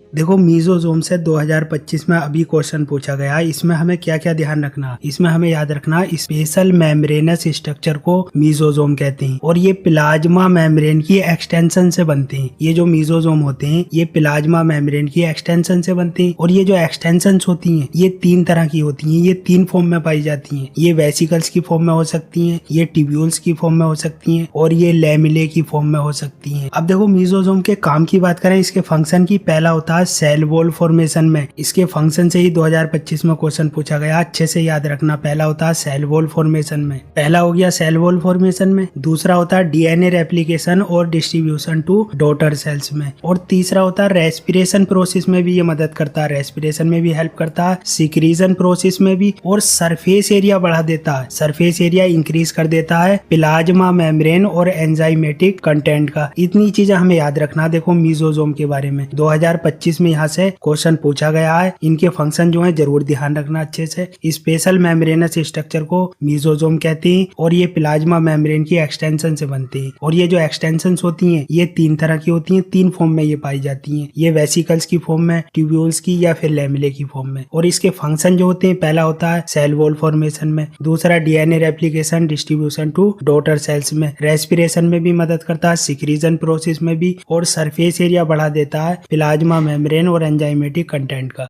देखो मीजोजोम से 2025 में अभी क्वेश्चन पूछा गया है। इसमें हमें क्या क्या ध्यान रखना, इसमें हमें याद रखना स्पेशल मेम्ब्रेनस स्ट्रक्चर को मीजोजोम कहते हैं और ये प्लाज्मा मेम्ब्रेन की एक्सटेंशन से बनते हैं। ये जो मीजोजोम होते हैं ये प्लाज्मा मेम्ब्रेन की एक्सटेंशन से बनते हैं और ये जो एक्सटेंशन होती हैं ये 3 तरह की होती हैं। ये 3 फॉर्म में पाई जाती हैं। ये वेसिकल्स की फॉर्म में हो सकती हैं, ये ट्यूब्यूल्स की फॉर्म में हो सकती हैं और ये लैमिले की फॉर्म में हो सकती हैं। अब देखो मीजोजोम के काम की बात करें, इसके फंक्शन की, पहला होता है सेल वॉल फॉर्मेशन में। इसके फंक्शन से ही 2025 में क्वेश्चन पूछा गया, अच्छे से याद रखना। पहला होता है सेल वॉल फॉर्मेशन में, पहला हो गया सेल वॉल फॉर्मेशन में। दूसरा होता है डीएनए रेप्लिकेशन और डिस्ट्रीब्यूशन टू डॉटर सेल्स में। और तीसरा होता है रेस्पिरेशन प्रोसेस में भी ये मदद करता है, रेस्पिरेशन में भी हेल्प करता है, सिक्रीजन प्रोसेस में भी, और सरफेस एरिया बढ़ा देता है, सरफेस एरिया इंक्रीज कर देता है प्लाज्मा मेम्ब्रेन और एंजाइमेटिक कंटेंट का। इतनी चीजें हमें याद रखना। देखो मीजोजोम के बारे में 2025 में यहाँ से क्वेश्चन पूछा गया है। इनके फंक्शन जो है जरूर ध्यान रखना अच्छे से। स्पेशल मेम्ब्रेनस स्ट्रक्चर को मीजोजोम कहते हैं और ये प्लाज्मा मेम्ब्रेन की एक्सटेंशन से बनते हैं। और ये जो एक्सटेंशन होती हैं ये 3 तरह की होती हैं, 3 फॉर्म में ये पाई जाती हैं। ये वेसिकल्स की फॉर्म में, ट्यूब्यूल्स की या फिर लैमिले की फॉर्म में। और इसके फंक्शन जो होते हैं, पहला होता है सेल वॉल फॉर्मेशन में, दूसरा DNA replication distribution to daughter cells में, रेस्पिरेशन में भी मदद करता है, सिक्रीजन प्रोसेस में भी, और सरफेस एरिया बढ़ा देता है प्लाज्मा मेम्ब्रेन और एंजाइमेटिक कंटेंट का।